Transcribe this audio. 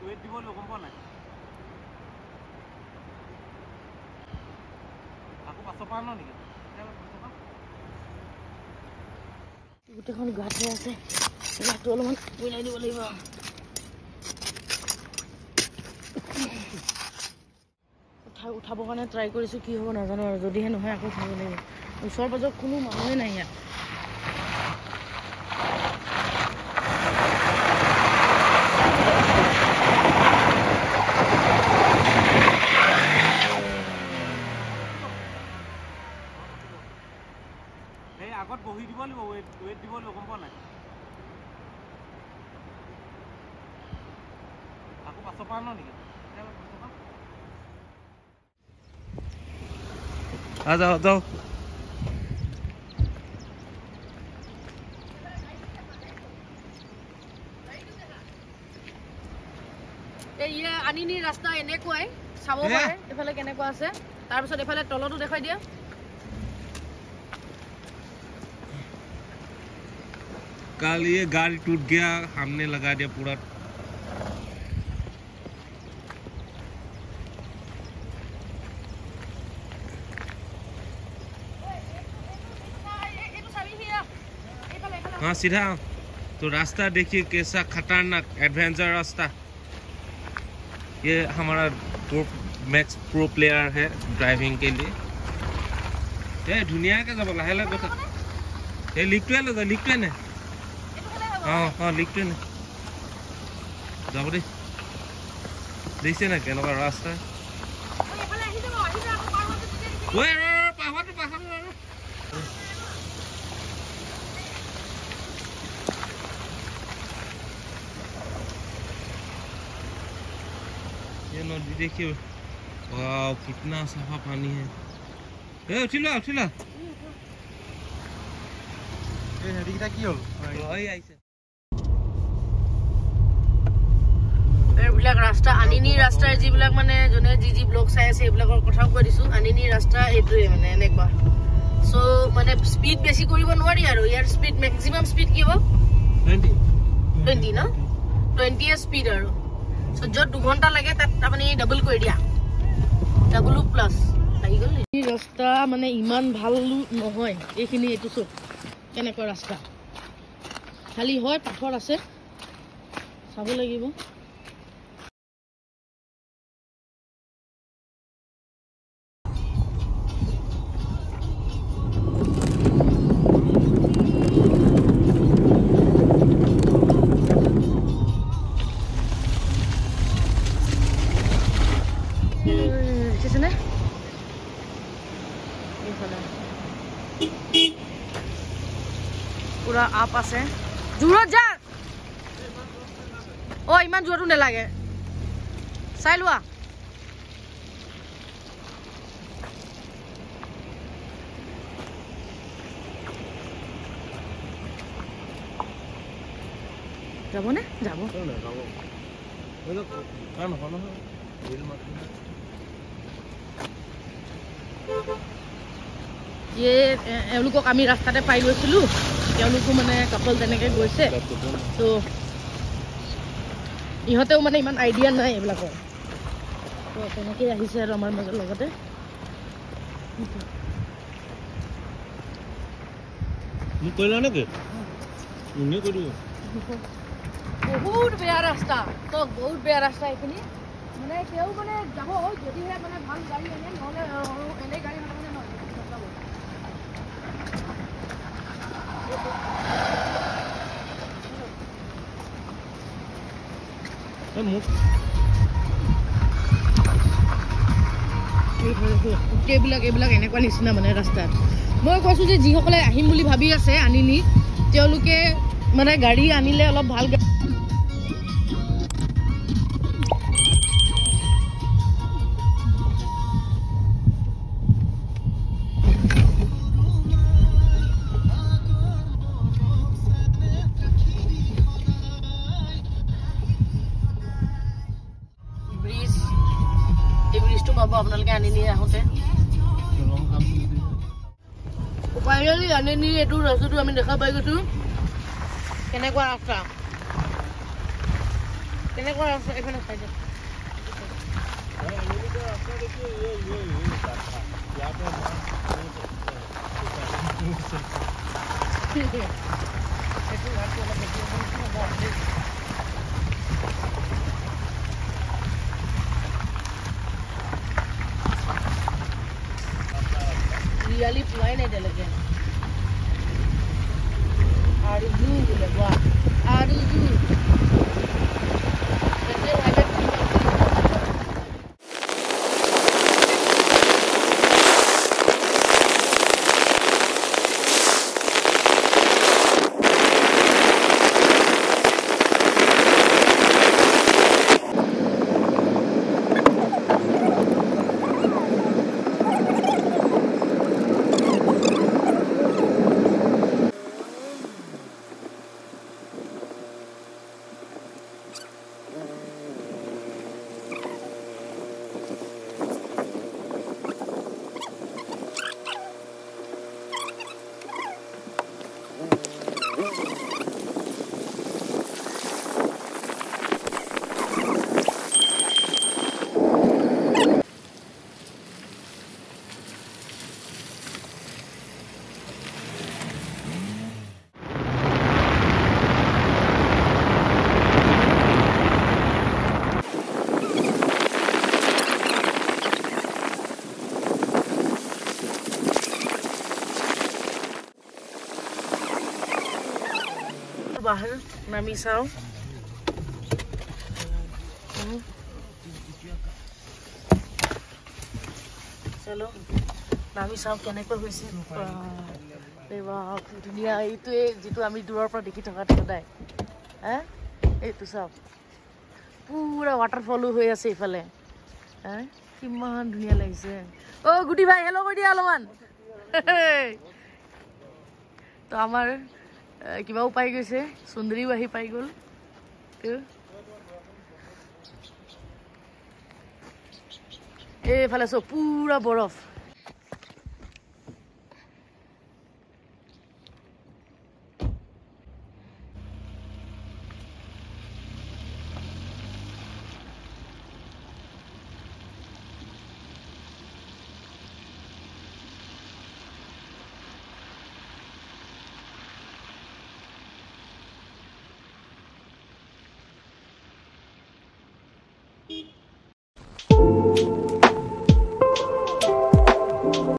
Weight দিব গম পোৱা নাই আকৌ 500 পাওঁ নেকি গোটেইখন গাঁত হৈ আছে গাঁতটো অলপমান উলাই দিব লাগিব উঠাবৰ কাৰণে ট্ৰাই কৰিছোঁ কি হ'ব নাজানো আৰু যদিহে নহয় আকৌ উঠাব লাগিব ওচৰ পাজৰ কোনো মানুহে নাই ইয়াত আগত বহি দিব লাগিব ৱেট দিব লাগিব গম পোৱা নাই আকৌ 500 পাওঁ নেকি যাও যাও এই আনিনি ৰাস্তা এনেকুৱাই চাব পাৰে এফালে কেনেকুৱা আছে তাৰপিছত এফালে তলতো দেখাই দিয়া कल ये गाड़ी टूट गया हमने लगा दिया पूरा हाँ सीधा तो रास्ता देखिए कैसा खतरनाक एडवेंचर रास्ता ये हमारा मैक्स प्रो प्लेयर है ड्राइविंग के लिए ये दुनिया का जब लाहे लाहे কথা ये लिखते ने हाँ लिखते ने যাব দে দেখছে না কেন রাস্তা ওই পাহাড় ये नदी देखिए वाह कितना साफा पानी है ए उठिला ए हेडिटा की होल ओइ आइছে এবিলাক ৰাস্তা আনিনি ৰাস্তাৰ যিবিলাক মানে জনে যি ব্লগ চাই আছে এবিলাকৰ কথাও কৈ দিছো আনিনি ৰাস্তা এইটোৱে মানে এনেকুৱা সো মানে স্পিড বেছি কৰিব নোৱাৰি আৰু ইয়াৰ স্পিড ম্যাক্সিমাম স্পিড কি হ'ব 20 না 20 এৰ স্পিড আৰু সো যত 2 ঘন্টা লাগে তাত আপুনি ডাবল কৰি দিয়া ডাবল প্লাস লাগি গল এই ৰাস্তা মানে ইমান ভাল নহয় এইখিনি এটো সব কেনেকুৱা ৰাস্তা খালি হয় পাথৰ আছে চাব লাগিব पूरा आप আছে জুৰত যা ও ইমান জুৰটো নেলাগে চাই লোৱা যাব না যাব ওই তো কান হলো ৰিল মাৰতে এওঁলোকক আমি ৰাস্তাতে পাই গৈছিলো তেওঁলোকো মানে কাপল তেনেকে গৈছে তো ইহঁতেও মানে ইমান আইডিয়া নাই এইবিলাকৰ তো তেনেকে আহিছে আৰু আমাৰ মাজৰ লগতে মোক কইলা নেকি মুনি কইলো বহুত বেয়া ৰাস্তা তো বহুত বেয়া ৰাস্তা এখিনি মানে কেউ মানে যাব যদিহে মানে ভাল গাড়ী আনে নহলে এনে গাড়ী মানে এইবিলাক এনেকুৱা নিচিনা মানে ৰাস্তাত মই কৈছোঁ যে যিসকলে আহিম বুলি ভাবি আছে আনিনি তেওঁলোকে মানে গাড়ী আনিলে অলপ ভাল আপোনালোকে আনিনি আহোঁতে ফাইনেলি আনিনি এইটো ৰাস্তাটো আমি দেখা পাই গৈছোঁ কেনেকুৱা ৰাস্তা কেনেকুৱা আছে এইফালে চাই দিয়ক ৰিয়ালি পোৱাই নাই এতিয়ালৈকে আৰু বোলে বোৱা আৰু बाहर नामी चाও चलो नामी चाও কেনেকৈ হৈছে ধুনীয়া এইটোৱে যিটো আমি দূৰৰ পৰা দেখি থকা সদায় হা এইটো চাও পুৰা ৱাটাৰফলো হৈ আছে ইফালে হা কিমান ধুনীয়া লাগিছে ও গুটি ভাই হেল্ল কৈ দিয়া অলপমান তো আমাৰ কিবাও পাই গৈছে সুন্দৰীও আহি পাই গ'ল এইফালে চব পুৰা বৰফ Beep.